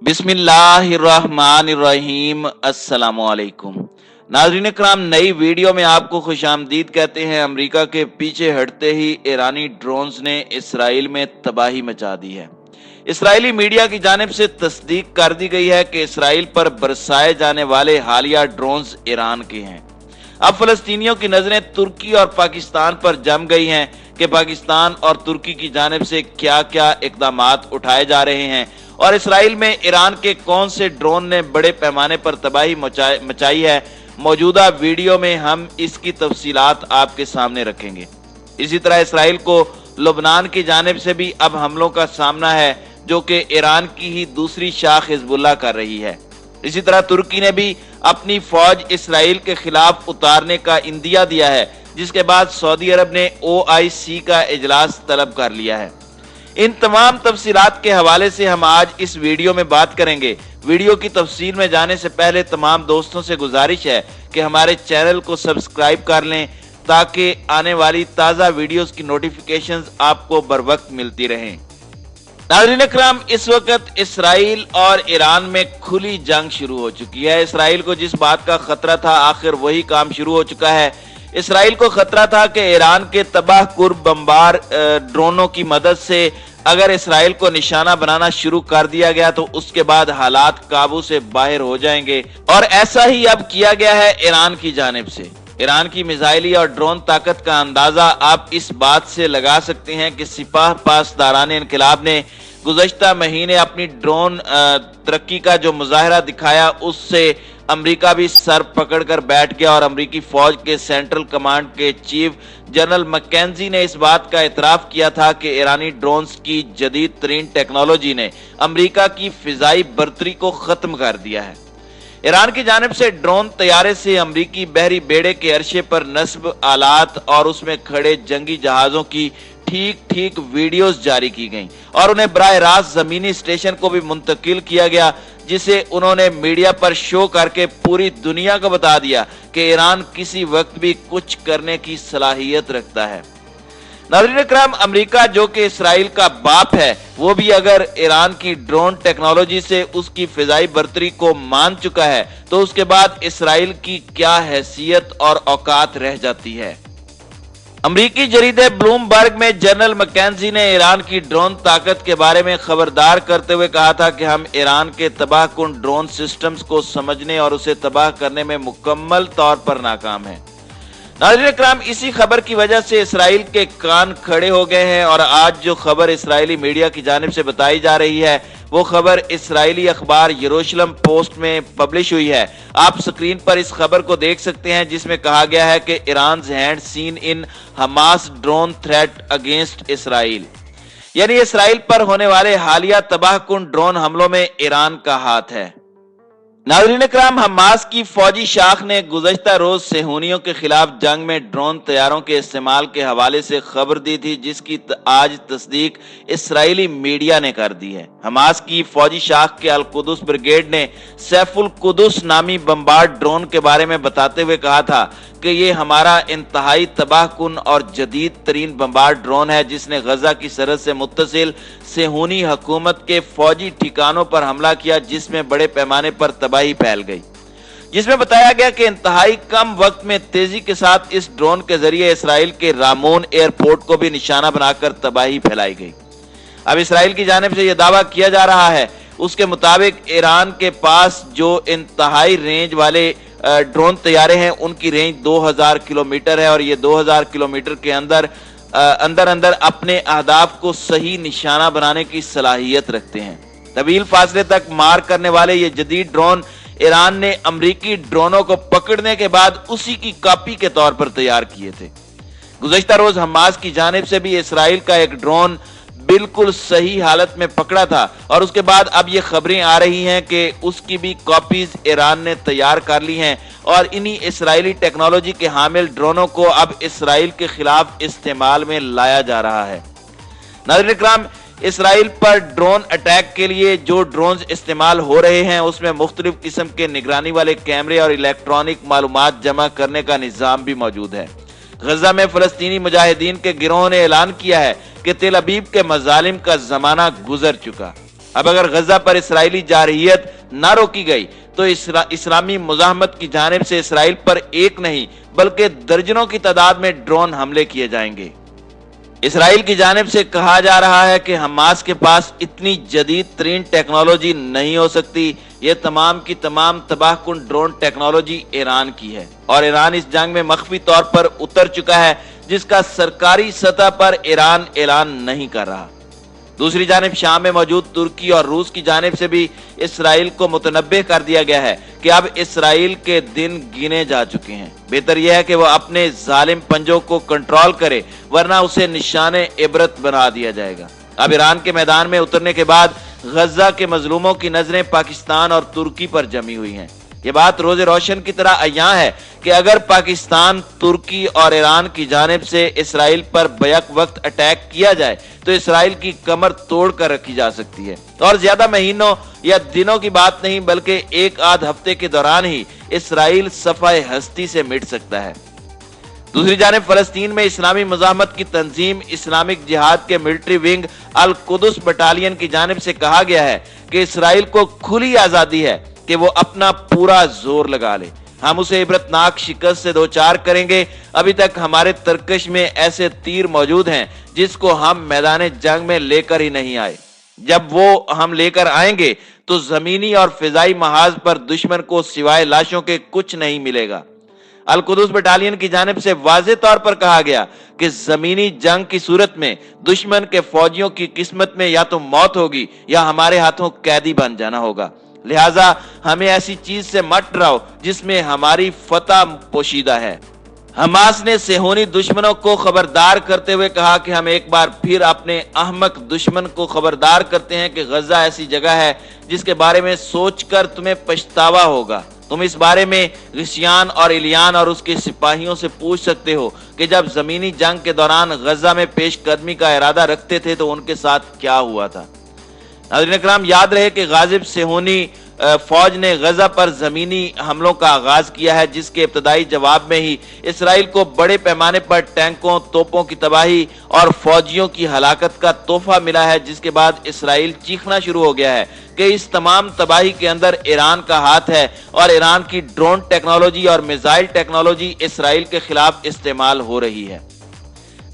बिस्मिल्लाहिर्रहमानिर्रहीम। अस्सलामुअलैकुम नाज़रीन इकराम, नई वीडियो में आपको खुशामदीद कहते हैं। अमेरिका के पीछे हटते ही ईरानी ड्रोन्स ने इसराइल में तबाही मचा दी है। इसराइली मीडिया की जानिब से तस्दीक कर दी गई है कि इसराइल पर बरसाए जाने वाले हालिया ड्रोन्स ईरान के हैं। अब फलस्तीनियों की नजरें तुर्की और पाकिस्तान पर जम गई हैं कि पाकिस्तान और तुर्की की जानिब से क्या क्या इकदामात उठाए जा रहे हैं और इसराइल में ईरान के कौन से ड्रोन ने बड़े पैमाने पर तबाही मचाई है। मौजूदा वीडियो में हम इसकी तफसीलात आपके सामने रखेंगे। इसी तरह इसराइल को लुबनान की जानिब से भी अब हमलों का सामना है, जो कि ईरान की ही दूसरी शाख हिजबुल्लाह कर रही है। इसी तरह तुर्की ने भी अपनी फौज इसराइल के खिलाफ उतारने का इंदिया दिया है, जिसके बाद सऊदी अरब ने OIC का इजलास तलब कर लिया है। इन तमाम तफसीलात के हवाले से हम आज इस वीडियो में बात करेंगे। वीडियो की तफसील में जाने से पहले तमाम दोस्तों से गुजारिश है कि हमारे चैनल को सब्सक्राइब कर लें ताकि आने वाली ताज़ा वीडियोस की नोटिफिकेशंस आपको बर वक्त मिलती रहें। नाज़रीन इकराम, इस वक्त इसराइल और ईरान में खुली जंग शुरू हो चुकी है। इसराइल को जिस बात का खतरा था, आखिर वही काम शुरू हो चुका है। इसराइल को खतरा था कि ईरान के तबाह कुर्ब बमबार ड्रोनों की मदद से अगर इसराइल को निशाना बनाना शुरू कर दिया गया तो उसके बाद हालात काबू से बाहर हो जाएंगे, और ऐसा ही अब किया गया है ईरान की जानिब से। ईरान की मिसाइली और ड्रोन ताकत का अंदाजा आप इस बात से लगा सकते हैं कि सिपाह पासदारान इनकलाब ने गुज़श्ता महीने अपनी ड्रोन तरक्की का जो मुजाहरा दिखाया, उससे अमेरिका भी सर पकड़कर बैठ गया और अमेरिकी फौज के सेंट्रल कमांड के चीफ जनरल मैकेंजी ने इस बात का इतराफ किया था कि ईरानी ड्रोन्स की जदीद तरीन टेक्नोलॉजी ने अमेरिका की फिजाई बर्तरी को खत्म कर दिया है। ईरान की जानिब से ड्रोन तैयारे से अमेरिकी बहरी बेड़े के अरशे पर नस्ब आलात और उसमें खड़े जंगी जहाजों की ठीक वीडियोस जारी की गईं और उन्हें बराह रास्त जमीनी स्टेशन को भी मुंतकिल किया गया, जिसे उन्होंने मीडिया पर शो करके पूरी दुनिया को बता दिया कि ईरान किसी वक्त भी कुछ करने की सलाहियत रखता है। नाज़रीन इकराम, अमेरिका जो कि इसराइल का बाप है, वो भी अगर ईरान की ड्रोन टेक्नोलॉजी से उसकी फिजाई बर्तरी को मान चुका है तो उसके बाद इसराइल की क्या हैसियत और औकात रह जाती है। अमरीकी जरीदे ब्लूमबर्ग में जनरल मैकेंजी ने ईरान की ड्रोन ताकत के बारे में खबरदार करते हुए कहा था कि हम ईरान के तबाहकुन ड्रोन सिस्टम्स को समझने और उसे तबाह करने में मुकम्मल तौर पर नाकाम हैं। नाज़रीन इकराम, इसी खबर की वजह से इसराइल के कान खड़े हो गए हैं और आज जो खबर इसराइली मीडिया की जानिब से बताई जा रही है वो खबर इसराइली अखबार यरूशलेम पोस्ट में पब्लिश हुई है। आप स्क्रीन पर इस खबर को देख सकते हैं, जिसमें कहा गया है कि Iran hand seen in Hamas drone threat against Israel, यानी इसराइल पर होने वाले हालिया तबाहकुन ड्रोन हमलों में ईरान का हाथ है। नाज़रीन इकराम, हमास की फौजी शाख ने गुज़श्ता रोज सेहूनियों के खिलाफ जंग में ड्रोन तैयारों के इस्तेमाल के हवाले से खबर दी थी, जिसकी आज तस्दीक इसराइली मीडिया ने कर दी है। हमास की फौजी शाख के अल कुदस ब्रिगेड ने सैफुल कुदस नामी बमबार्ड ड्रोन के बारे में बताते हुए कहा था कि ये हमारा इंतहाई तबाहकुन और जदीद तरीन बमबार्ड ड्रोन है, जिसने गजा की सरहद से मुत्तसिल सेहूनी हुकूमत के फौजी ठिकानों पर हमला किया, जिसमें बड़े पैमाने पर तबाही फैल गई। जिसमें बताया गया कि इंतहाई कम वक्त में तेजी के साथ इस ड्रोन के जरिए इसराइल के रामोन एयरपोर्ट को भी निशाना बनाकर तबाही फैलाई गई। अब इसराइल की जानिब से यह दावा किया जा रहा है, उसके मुताबिक ईरान के पास जो इंतहाई रेंज वाले ड्रोन तैयारे हैं, उनकी रेंज 2000 किलोमीटर है और ये 2000 किलोमीटर के अंदर अपने अहदाफ को सही निशाना बनाने की सलाहियत रखते हैं। तवील फासले तक मार करने वाले ये जदीद ड्रोन ईरान ने अमरीकी ड्रोनों को पकड़ने के बाद उसी की कॉपी के तौर पर तैयार किए थे। गुज़श्ता रोज हमास की जानिब से भी इसराइल का एक ड्रोन बिल्कुल सही हालत में पकड़ा था और उसके बाद अब ये खबरें आ रही हैं कि उसकी भी कॉपीज ईरान ने तैयार कर ली हैं और इन्हीं इसराइली टेक्नोलॉजी के हामिल ड्रोनों को अब इसराइल के खिलाफ इस्तेमाल में लाया जा रहा है। नाज़रीन इकराम, इसराइल पर ड्रोन अटैक के लिए जो ड्रोन इस्तेमाल हो रहे हैं उसमें मुख्तलिफ किस्म के निगरानी वाले कैमरे और इलेक्ट्रॉनिक मालूमात जमा करने का निज़ाम भी मौजूद है। गजा में फलस्तीनी मुजाहिदीन के गिरोह ने ऐलान किया है कि तेल अबीब के मजालिम का जमाना गुजर चुका। अब अगर गजा पर इसराइली जारहियत ना रोकी गई तो इस्लामी मुजाहमत की जानिब से इसराइल पर एक नहीं बल्कि दर्जनों की तादाद में ड्रोन हमले किए जाएंगे। इसराइल की जानिब से कहा जा रहा है कि हमास के पास इतनी जदीद तरीन टेक्नोलॉजी नहीं हो सकती। ये तमाम की तमाम तबाहकुन ड्रोन टेक्नोलॉजी ईरान की है और ईरान इस जंग में मख्फी तौर पर उतर चुका है, जिसका सरकारी सतह पर ईरान ऐलान नहीं कर रहा। दूसरी जानिब शाम में मौजूद तुर्की और रूस की जानिब से भी इसराइल को मुतनब्बे कर दिया गया है कि अब इसराइल के दिन गिने जा चुके हैं। बेहतर यह है कि वह अपने जालिम पंजों को कंट्रोल करे, वरना उसे निशाने इबरत बना दिया जाएगा। अब ईरान के मैदान में उतरने के बाद गजा के मजलूमों की नजरें पाकिस्तान और तुर्की पर जमी हुई हैं। ये बात रोज़े रोशन की तरह अयां है कि अगर पाकिस्तान, तुर्की और ईरान की जानिब से इसराइल पर बैक वक्त अटैक किया जाए तो इसराइल की कमर तोड़ कर रखी जा सकती है और ज्यादा महीनों या दिनों की बात नहीं बल्कि एक आध हफ्ते के दौरान ही इसराइल सफाए हस्ती से मिट सकता है। दूसरी जानिब फलस्तीन में इस्लामी मुजाहमत की तंजीम इस्लामिक जिहाद के मिलिट्री विंग अल कुदस बटालियन की जानिब से कहा गया है कि इसराइल को खुली आजादी है कि वो अपना पूरा जोर लगा ले। हम उसे इबरतनाक शिकस्त से दो चार करेंगे। अभी तक हमारे तरकश में ऐसे तीर मौजूद हैं जिसको हम मैदान जंग में लेकर ही नहीं आए। जब वो हम लेकर आएंगे तो जमीनी और फिजाई महाज पर दुश्मन को सिवाय लाशों के कुछ नहीं मिलेगा। अल कुदस बटालियन की जानिब से वाज़ेह तौर पर कहा गया कि जमीनी जंग की सूरत में दुश्मन के फौजियों की किस्मत में या तो मौत होगी या हमारे हाथों कैदी बन जाना होगा। लिहाजा हमें ऐसी चीज से मत डराओ जिसमें हमारी फतह पोशीदा है। हमास ने सेहोनी दुश्मनों को खबरदार करते हुए कहा कि हम एक बार फिर अपने अहमक दुश्मन को खबरदार करते हैं कि गजा ऐसी जगह है जिसके बारे में सोचकर तुम्हें पछतावा होगा। तुम इस बारे में गिशियान और इलियान और उसके सिपाहियों से पूछ सकते हो कि जब जमीनी जंग के दौरान गजा में पेशकदमी का इरादा रखते थे तो उनके साथ क्या हुआ था। नाज़रीन इकराम, याद रहे कि गाजिब सेहोनी फौज ने गजा पर जमीनी हमलों का आगाज किया है, जिसके इब्तदाई जवाब में ही इसराइल को बड़े पैमाने पर टैंकों, तोपों की तबाही और फौजियों की हलाकत का तोहफा मिला है, जिसके बाद इसराइल चीखना शुरू हो गया है कि इस तमाम तबाही के अंदर ईरान का हाथ है और ईरान की ड्रोन टेक्नोलॉजी और मिसाइल टेक्नोलॉजी इसराइल के खिलाफ इस्तेमाल हो रही है।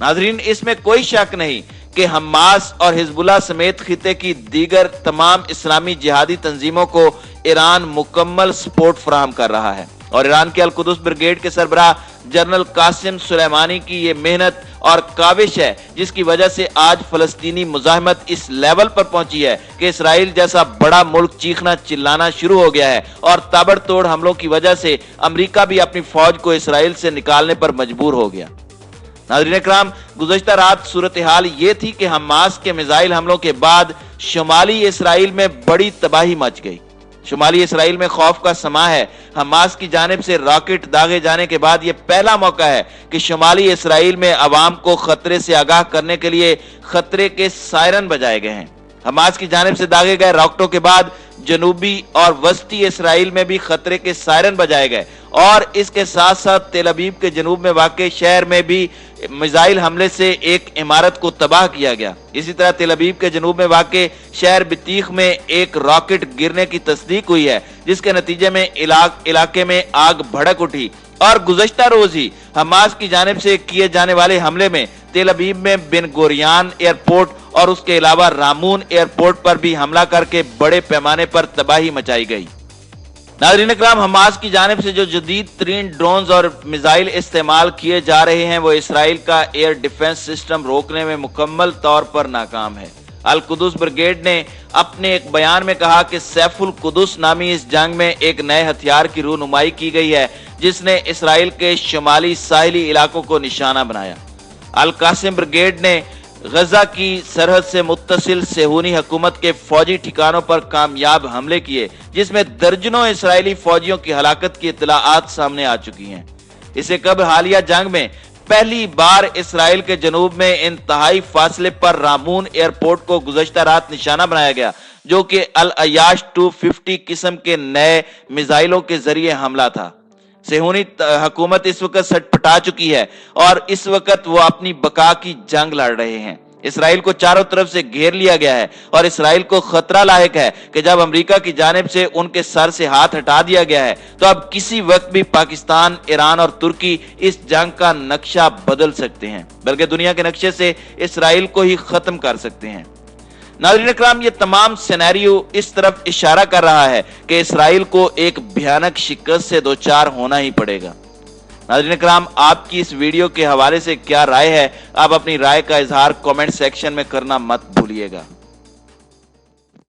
नाजरीन, इसमें कोई शक नहीं कि हमास और हिजबुल्लाह समेत खिते की दीगर तमाम इस्लामी जिहादी तंजीमों को ईरान मुकम्मल सपोर्ट फराहम कर रहा है और ईरान के अल कुदस ब्रिगेड के सरबराह जनरल कासिम सुलेमानी की ये मेहनत और काविश है जिसकी वजह से आज फलस्तीनी मुजाहिमत इस लेवल पर पहुंची है कि इसराइल जैसा बड़ा मुल्क चीखना चिल्लाना शुरू हो गया है और ताबड़तोड़ हमलों की वजह से अमेरिका भी अपनी फौज को इसराइल से निकालने पर मजबूर हो गया। नाज़रीन इकराम, गुज़श्ता रात सूरत हाल ये थी कि हमास के मिसाइल हमलों के बाद शुमाली इसराइल में बड़ी तबाही मच गई। शुमाली इसराइल में खौफ का समा है। हमास की जानिब से रॉकेट दागे जाने के बाद यह पहला मौका है कि शुमाली इसराइल में अवाम को खतरे से आगाह करने के लिए खतरे के सायरन बजाए गए हैं। हमास की जानिब से दागे गए रॉकेटों के बाद जनूबी और वस्ती इसराइल में भी खतरे के सायरन बजाए गए और इसके साथ साथ तेल अवीव के जनूब में वाक़े शहर में भी मिसाइल हमले से एक इमारत को तबाह किया गया। इसी तरह तेल अवीव के जनूब में वाक़े शहर बितीख में एक रॉकेट गिरने की तस्दीक हुई है, जिसके नतीजे में इलाके में आग भड़क उठी और गुज़श्ता रोज ही हमास की जानिब से किए जाने वाले हमले में तेल अवीव में बिन गोरियान एयरपोर्ट और उसके अलावा रामून एयरपोर्ट पर भी हमला करके बड़े पैमाने पर तबाही मचाई गई। नाज़रीन इकराम, हमास की जानिब से जो जदीद तरीन ड्रोन्स और मिसाइल इस्तेमाल किए जा रहे हैं वो इसराइल का एयर डिफेंस सिस्टम रोकने में मुकम्मल तौर पर नाकाम है। अल कुदस ब्रिगेड ने अपने एक बयान में कहा कि सैफुल कुदस नामी इस जंग में एक नए हथियार की रूनुमाई की गई है जिसने इसराइल के शुमाली साहिली इलाकों को निशाना बनाया। अल कासिम ब्रिगेड ने गजा की सरहद से मुत्तसिल सेहूनी हुकूमत के फौजी ठिकानों पर कामयाब हमले किए, जिसमें दर्जनों इसराइली फौजियों की हलाकत की इत्तलाआत सामने आ चुकी हैं। इससे कबल हालिया जंग में पहली बार इसराइल के जनूब में इंतहाई फासले पर रामून एयरपोर्ट को गुज़श्ता रात निशाना बनाया गया, जो कि अल अयाश 250 किस्म के नए मिसाइलों के जरिए हमला था। सेहूनी हुकूमत इस वक्त सटपटा चुकी है और इस वक्त वो अपनी बका की जंग लड़ रहे हैं। इसराइल को चारों तरफ से घेर लिया गया है और इसराइल को खतरा लायक है कि जब अमेरिका की जानिब से उनके सर से हाथ हटा दिया गया है तो अब किसी वक्त भी पाकिस्तान, ईरान और तुर्की इस जंग का नक्शा बदल सकते हैं, बल्कि दुनिया के नक्शे से इसराइल को ही खत्म कर सकते हैं। नाज़रीन इकराम, ये तमाम सिनेरियो इस तरफ इशारा कर रहा है कि इसराइल को एक भयानक शिकस्त से दोचार होना ही पड़ेगा। नाज़रीन इकराम, आपकी इस वीडियो के हवाले से क्या राय है? आप अपनी राय का इजहार कमेंट सेक्शन में करना मत भूलिएगा।